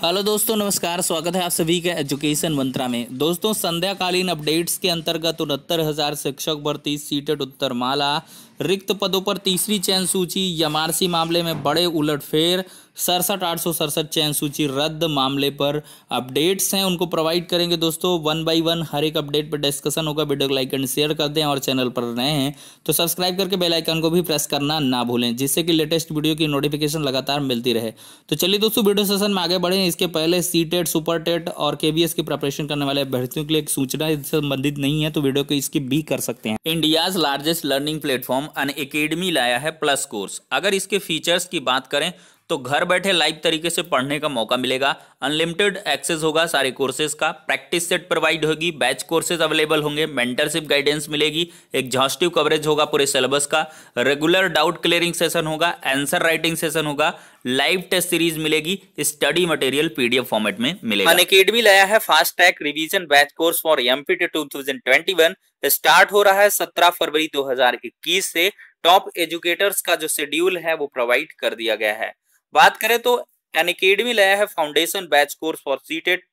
Hello दोस्तों, नमस्कार। स्वागत है आप सभी का एजुकेशन मंत्रा में। दोस्तों, संध्याकालीन अपडेट्स के अंतर्गत 69,000 शिक्षक भर्ती सीटेट उत्तरमाला रिक्त पदों पर तीसरी चयन सूची। एमआरसी मामले में बड़े उलटफेर। 67,867 चयन सूची रद्द मामले पर अपडेट्स हैं, उनको प्रोवाइड करेंगे। दोस्तों, वन बाय वन हर एक अपडेट पर डिस्कशन होगा। वीडियो को लाइक एंड शेयर कर दें और चैनल पर नए हैं तो सब्सक्राइब करके बेल आइकन को भी प्रेस करना ना भूलें, जिससे कि लेटेस्ट वीडियो की नोटिफिकेशन लगातार मिलती रहे। तो चलिए दोस्तों, वीडियो सेशन में आगे बढ़ें। इसके पहले सीटेट, सुपर टेट और केबीएस की प्रिपरेशन करने वाले अभ्यर्थियों के लिए एक सूचना इससे संबंधित नहीं है, तो वीडियो को स्किप भी कर सकते हैं। India's largest learning platform Unacademy लाया है प्लस कोर्स। अगर इसके फीचर्स की बात करें तो घर बैठे लाइव तरीके से पढ़ने का मौका मिलेगा। अनलिमिटेड एक्सेस होगा सारे कोर्सेज का। प्रैक्टिस सेट प्रोवाइड होगी। बैच कोर्सेज अवेलेबल होंगे। मेंटरशिप गाइडेंस मिलेगी। एग्जॉस्टिव कवरेज होगा पूरे सिलेबस का। रेगुलर डाउट क्लियरिंग सेशन होगा। आंसर राइटिंग सेशन होगा। लाइव टेस्ट सीरीज मिलेगी। स्टडी मटेरियल पीडीएफ फॉर्मेट में मिलेगा। अनअकैडमी लाया है fast track revision batch course for empty 2021। Start हो रहा है 17 फरवरी 2021 से। टॉप एजुकेटर्स का जो शेड्यूल है वो प्रोवाइड कर दिया गया है। बात करें तो अनअकैडमी लाया है foundation batch course for CTET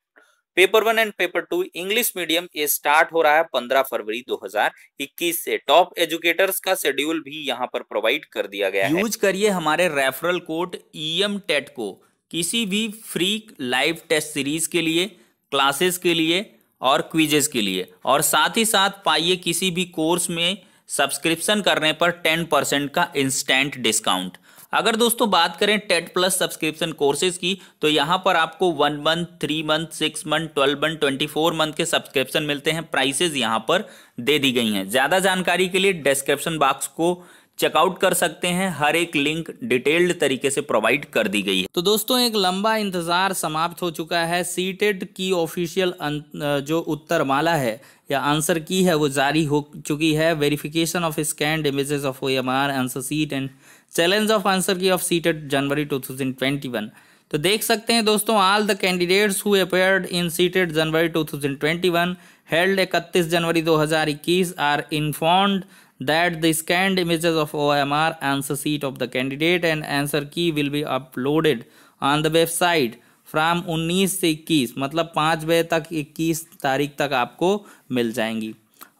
paper 1 and paper 2 English medium. ये स्टार्ट हो रहा है 15 फरवरी 2021 से। टॉप एजुकेटर्स का शेड्यूल भी यहां पर प्रोवाइड कर दिया गया है। यूज करिए हमारे रेफरल कोड EMTET को किसी भी फ्री लाइव टेस्ट सीरीज के लिए, क्लासेस के लिए और क्विजेस के लिए, और साथ ही साथ पाइए किसी भी कोर्स में सब्सक्रिप्शन करने पर 10% का इंस्टेंट डिस्काउंट। अगर दोस्तों बात करें टेट प्लस सब्सक्रिप्शन कोर्सेज की, तो यहां पर आपको 1 month, 3 month, 6 month, 12 month, 24 month के सब्सक्रिप्शन मिलते हैं। प्राइसेज यहां पर दे दी गई हैं। ज्यादा जानकारी के लिए डिस्क्रिप्शन बॉक्स को चेकआउट कर सकते हैं। हर एक लिंक डिटेल्ड तरीके से प्रोवाइड कर दी गई है। तो दोस्तों, एक लंबा इंतजार समाप्त हो चुका है। सीटेट की ऑफिशियल जो उत्तरमाला है या आंसर की है वो जारी हो चुकी है। Verification of scanned images of OMR answer sheet and challenge of answer key of CTET January 2021। तो देख सकते हैं दोस्तों, all the candidates who appeared in CTET January 2021 held 31 January 2021 are informed that the scanned images of OMR answer sheet of the candidate and answer key will be uploaded on the website from 19 से 21, मतलब 5 बजे तक 21 तारीख तक आपको मिल जाएंगी।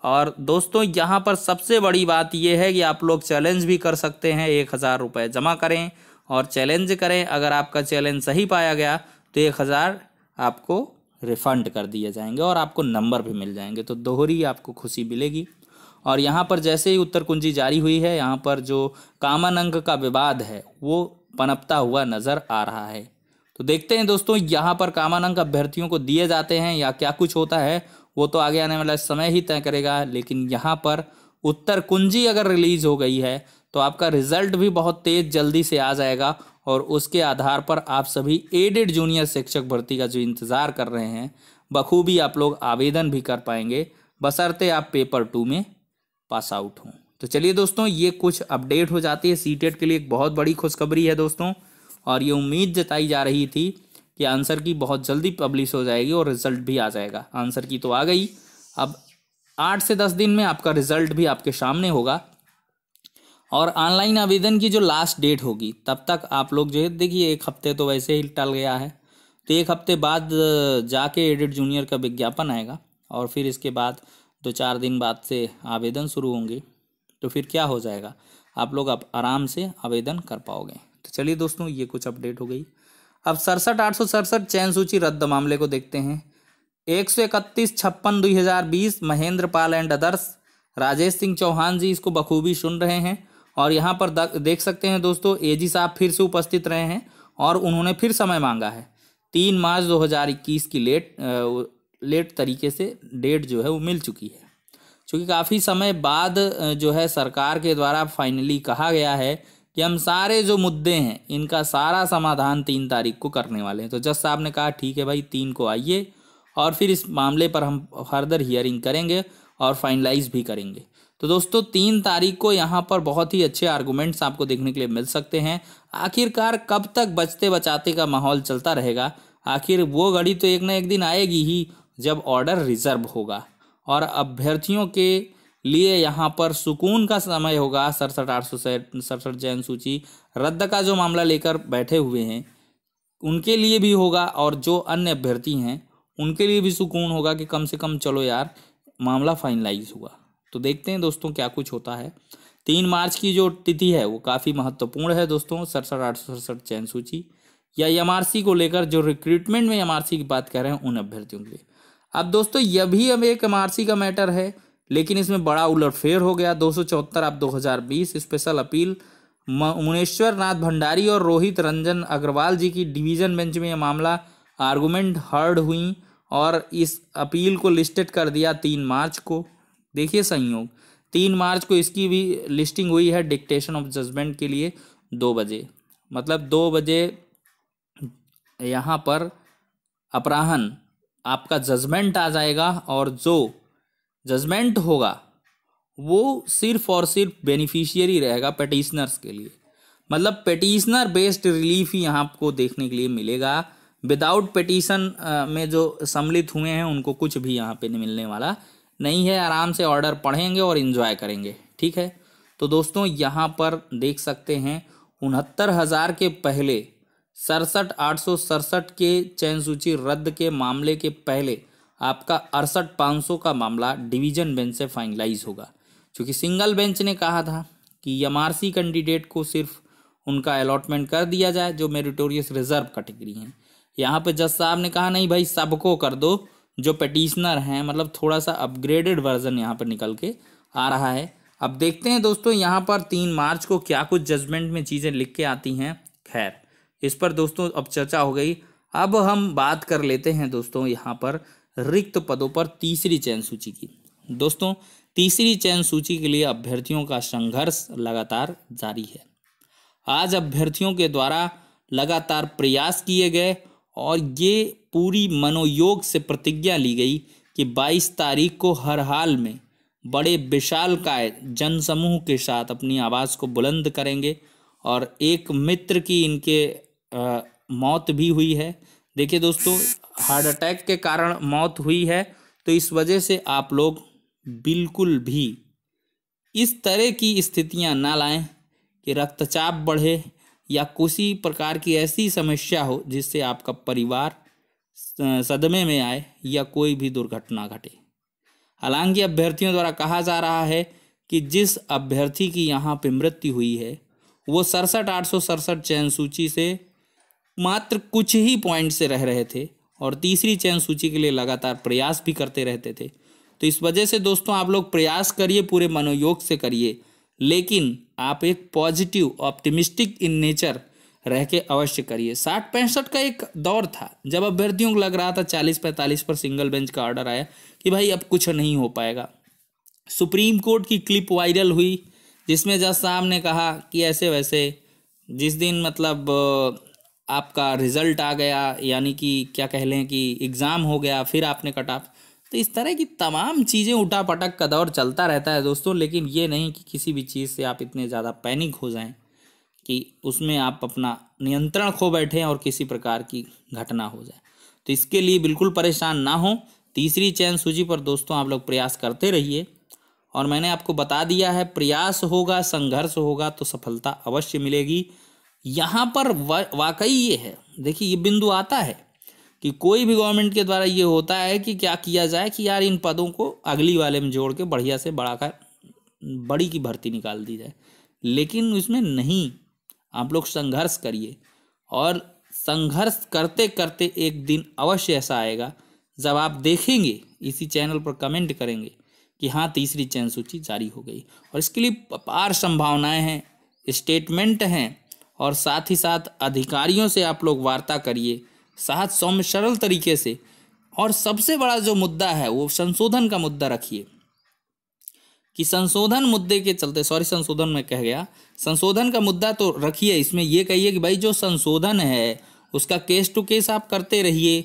और दोस्तों, यहाँ पर सबसे बड़ी बात यह है कि आप लोग चैलेंज भी कर सकते हैं। 1,000 रुपये जमा करें और चैलेंज करें। अगर आपका चैलेंज सही पाया गया तो 1,000 आपको रिफंड कर दिए जाएंगे और आपको नंबर भी मिल जाएंगे। तो दोहरी आपको खुशी मिलेगी। और यहाँ पर जैसे ही उत्तर कुंजी जारी हुई है, यहाँ पर जो कॉमन अंक का विवाद है वो पनपता हुआ नजर आ रहा है। तो देखते हैं दोस्तों, यहाँ पर कॉमन अंक अभ्यर्थियों को दिए जाते हैं या क्या कुछ होता है, वो तो आगे आने वाला समय ही तय करेगा। लेकिन यहाँ पर उत्तर कुंजी अगर रिलीज हो गई है तो आपका रिजल्ट भी बहुत तेज जल्दी से आ जाएगा और उसके आधार पर आप सभी एडेड जूनियर शिक्षक भर्ती का जो इंतज़ार कर रहे हैं बखूबी आप लोग आवेदन भी कर पाएंगे, बशर्ते आप पेपर 2 में पास आउट हों। तो चलिए दोस्तों, ये कुछ अपडेट हो जाती है। सीटेट के लिए एक बहुत बड़ी खुशखबरी है दोस्तों, और ये उम्मीद जताई जा रही थी कि आंसर की बहुत जल्दी पब्लिश हो जाएगी और रिजल्ट भी आ जाएगा। आंसर की तो आ गई, अब 8 से 10 दिन में आपका रिजल्ट भी आपके सामने होगा। और ऑनलाइन आवेदन की जो लास्ट डेट होगी तब तक आप लोग जो है, देखिए 1 हफ्ते तो वैसे ही टल गया है, तो 1 हफ्ते बाद जाके एडेड जूनियर का विज्ञापन आएगा और फिर इसके बाद 2-4 दिन बाद से आवेदन शुरू होंगे। तो फिर क्या हो जाएगा, आप लोग अब आराम से आवेदन कर पाओगे। तो चलिए दोस्तों, ये कुछ अपडेट हो गई। अब 67,867 चयन सूची रद्द मामले को देखते हैं। 131/56/2020 महेंद्र पाल एंड अदर्स, राजेश सिंह चौहान जी इसको बखूबी सुन रहे हैं। और यहाँ पर देख सकते हैं दोस्तों, AG साहब फिर से उपस्थित रहे हैं और उन्होंने फिर समय मांगा है। 3 मार्च 2021 की लेट तरीके से डेट जो है वो मिल चुकी है, क्योंकि काफ़ी समय बाद जो है सरकार के द्वारा फाइनली कहा गया है कि हम सारे जो मुद्दे हैं इनका सारा समाधान 3 तारीख को करने वाले हैं। तो जज साहब ने कहा ठीक है भाई, 3 को आइए और फिर इस मामले पर हम फर्दर हियरिंग करेंगे और फाइनलाइज भी करेंगे। तो दोस्तों, 3 तारीख को यहाँ पर बहुत ही अच्छे आर्गूमेंट्स आपको देखने के लिए मिल सकते हैं। आखिरकार कब तक बचते बचाते का माहौल चलता रहेगा, आखिर वो घड़ी तो एक ना एक दिन आएगी ही जब ऑर्डर रिजर्व होगा और अभ्यर्थियों के लिए यहाँ पर सुकून का समय होगा। 67,867 चयन सूची रद्द का जो मामला लेकर बैठे हुए हैं, उनके लिए भी होगा और जो अन्य अभ्यर्थी हैं उनके लिए भी सुकून होगा कि कम से कम चलो यार मामला फाइनलाइज हुआ। तो देखते हैं दोस्तों क्या कुछ होता है। 3 मार्च की जो तिथि है वो काफ़ी महत्वपूर्ण है दोस्तों। 67,867 चयन सूची या एमआरसी को लेकर, जो रिक्रूटमेंट में एमआरसी की बात कर रहे हैं उन अभ्यर्थियों के लिए। अब दोस्तों यह भी अब एक एमआरसी का मैटर है, लेकिन इसमें बड़ा उलटफेर हो गया। 274 अब 2020 स्पेशल अपील मुनेश्वर नाथ भंडारी और रोहित रंजन अग्रवाल जी की डिवीजन बेंच में यह मामला आर्गूमेंट हर्ड हुई और इस अपील को लिस्टेड कर दिया 3 मार्च को। देखिए संयोग 3 मार्च को इसकी भी लिस्टिंग हुई है डिक्टेशन ऑफ जजमेंट के लिए 2 बजे, मतलब 2 बजे यहाँ पर अपराह्न आपका जजमेंट आ जाएगा और जो जजमेंट होगा वो सिर्फ और सिर्फ बेनिफिशियरी रहेगा पेटिशनर्स के लिए, मतलब पेटिशनर बेस्ड रिलीफ ही यहाँ आपको देखने के लिए मिलेगा। विदाउट पेटिशन में जो सम्मिलित हुए हैं उनको कुछ भी यहाँ पे नहीं मिलने वाला नहीं है। आराम से ऑर्डर पढ़ेंगे और एंजॉय करेंगे, ठीक है। तो दोस्तों यहाँ पर देख सकते हैं 69,000 के पहले 67,867 के चयन सूची रद्द के मामले के पहले आपका 68,500 का मामला डिवीजन बेंच से फाइनलाइज होगा, क्योंकि सिंगल बेंच ने कहा था कि एमआरसी कैंडिडेट को सिर्फ उनका अलॉटमेंट कर दिया जाए जो मेरिटोरियस रिजर्व कैटेगरी हैं। यहाँ पे जज साहब ने कहा नहीं भाई सबको कर दो जो पेटिशनर हैं, मतलब थोड़ा सा अपग्रेडेड वर्जन यहाँ पर निकल के आ रहा है। अब देखते हैं दोस्तों यहाँ पर 3 मार्च को क्या कुछ जजमेंट में चीज़ें लिख के आती हैं। खैर इस पर दोस्तों अब चर्चा हो गई। अब हम बात कर लेते हैं दोस्तों यहाँ पर रिक्त पदों पर तीसरी चयन सूची की। दोस्तों तीसरी चयन सूची के लिए अभ्यर्थियों का संघर्ष लगातार जारी है। आज अभ्यर्थियों के द्वारा लगातार प्रयास किए गए और ये पूरी मनोयोग से प्रतिज्ञा ली गई कि 22 तारीख को हर हाल में बड़े विशालकाय जनसमूह के साथ अपनी आवाज़ को बुलंद करेंगे। और एक मित्र की इनके मौत भी हुई है। देखिए दोस्तों हार्ट अटैक के कारण मौत हुई है, तो इस वजह से आप लोग बिल्कुल भी इस तरह की स्थितियां ना लाएं कि रक्तचाप बढ़े या किसी प्रकार की ऐसी समस्या हो जिससे आपका परिवार सदमे में आए या कोई भी दुर्घटना घटे। हालांकि अभ्यर्थियों द्वारा कहा जा रहा है कि जिस अभ्यर्थी की यहाँ पे मृत्यु हुई है वो 67,867 चयन सूची से मात्र कुछ ही पॉइंट से रह रहे थे और तीसरी चयन सूची के लिए लगातार प्रयास भी करते रहते थे। तो इस वजह से दोस्तों आप लोग प्रयास करिए, पूरे मनोयोग से करिए, लेकिन आप एक पॉजिटिव ऑप्टिमिस्टिक इन नेचर रह के अवश्य करिए। 60-65 का एक दौर था जब अभ्यर्थियों को लग रहा था 40-45 पर सिंगल बेंच का ऑर्डर आया कि भाई अब कुछ नहीं हो पाएगा। सुप्रीम कोर्ट की क्लिप वायरल हुई जिसमें जज साहब ने कहा कि ऐसे वैसे जिस दिन मतलब आपका रिजल्ट आ गया, यानी कि क्या कह लें कि एग्ज़ाम हो गया, फिर आपने कट ऑफ, तो इस तरह की तमाम चीज़ें उठा पटक का दौर चलता रहता है दोस्तों। लेकिन ये नहीं कि किसी भी चीज़ से आप इतने ज़्यादा पैनिक हो जाएं कि उसमें आप अपना नियंत्रण खो बैठें और किसी प्रकार की घटना हो जाए। तो इसके लिए बिल्कुल परेशान ना हो। तीसरी चयन सूची पर दोस्तों आप लोग प्रयास करते रहिए और मैंने आपको बता दिया है प्रयास होगा, संघर्ष होगा तो सफलता अवश्य मिलेगी। यहाँ पर वाकई ये है, देखिए ये बिंदु आता है कि कोई भी गवर्नमेंट के द्वारा ये होता है कि क्या किया जाए कि यार इन पदों को अगली वाले में जोड़ के बढ़िया से बड़ी की भर्ती निकाल दी जाए, लेकिन उसमें नहीं, आप लोग संघर्ष करिए और संघर्ष करते करते एक दिन अवश्य ऐसा आएगा जब आप देखेंगे, इसी चैनल पर कमेंट करेंगे कि हाँ तीसरी चयन सूची जारी हो गई। और इसके लिए अपार संभावनाएं हैं, स्टेटमेंट हैं और साथ ही साथ अधिकारियों से आप लोग वार्ता करिए, साथ सौम्य सरल तरीके से। और सबसे बड़ा जो मुद्दा है वो संशोधन का मुद्दा रखिए कि संशोधन मुद्दे के चलते, संशोधन में कह गया, संशोधन का मुद्दा तो रखिए। इसमें ये कहिए कि भाई जो संशोधन है उसका केस टू केस आप करते रहिए,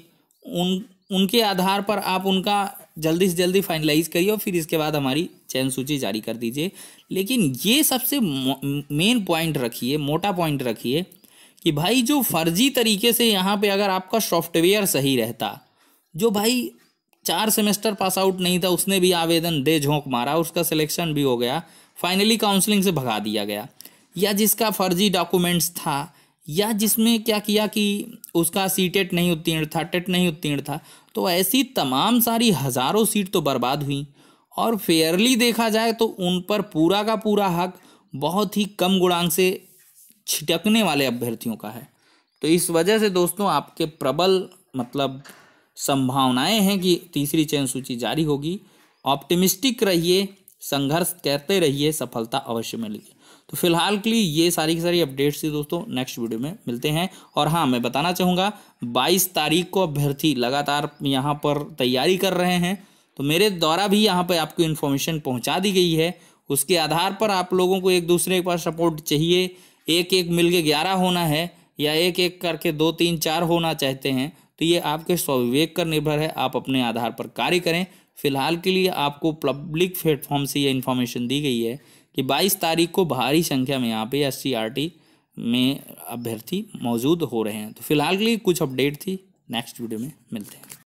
उनके आधार पर आप उनका जल्दी से जल्दी फाइनलाइज करिए और फिर इसके बाद हमारी चयन सूची जारी कर दीजिए। लेकिन ये सबसे मेन पॉइंट रखिए, मोटा पॉइंट रखिए कि भाई जो फर्जी तरीके से यहाँ पे अगर आपका सॉफ्टवेयर सही रहता, जो भाई 4 सेमेस्टर पास आउट नहीं था उसने भी आवेदन दे झोंक मारा, उसका सिलेक्शन भी हो गया, फाइनली काउंसलिंग से भगा दिया गया, या जिसका फर्जी डॉक्यूमेंट्स था या जिसमें क्या किया कि उसका सीटेट नहीं उत्तीर्ण था, टेट नहीं उत्तीर्ण था, तो ऐसी तमाम सारी हज़ारों सीट तो बर्बाद हुई। और फेयरली देखा जाए तो उन पर पूरा का पूरा हक बहुत ही कम गुणांक से छिटकने वाले अभ्यर्थियों का है। तो इस वजह से दोस्तों आपके प्रबल मतलब संभावनाएं हैं कि तीसरी चयन सूची जारी होगी। ऑप्टिमिस्टिक रहिए, संघर्ष करते रहिए, सफलता अवश्य मिलेगी। तो फिलहाल के लिए ये सारी की सारी अपडेट्स थी दोस्तों, नेक्स्ट वीडियो में मिलते हैं। और हाँ, मैं बताना चाहूँगा 22 तारीख को अभ्यर्थी लगातार यहाँ पर तैयारी कर रहे हैं, तो मेरे द्वारा भी यहाँ पर आपको इन्फॉर्मेशन पहुँचा दी गई है। उसके आधार पर आप लोगों को एक दूसरे के पास सपोर्ट चाहिए, एक एक मिल के 11 होना है या एक एक करके 2 3 4 होना चाहते हैं, तो ये आपके स्वविवेक पर निर्भर है, आप अपने आधार पर कार्य करें। फिलहाल के लिए आपको पब्लिक प्लेटफॉर्म से ये इन्फॉर्मेशन दी गई है कि 22 तारीख को भारी संख्या में यहाँ पे SCRT में अभ्यर्थी मौजूद हो रहे हैं। तो फिलहाल के लिए कुछ अपडेट थी, नेक्स्ट वीडियो में मिलते हैं।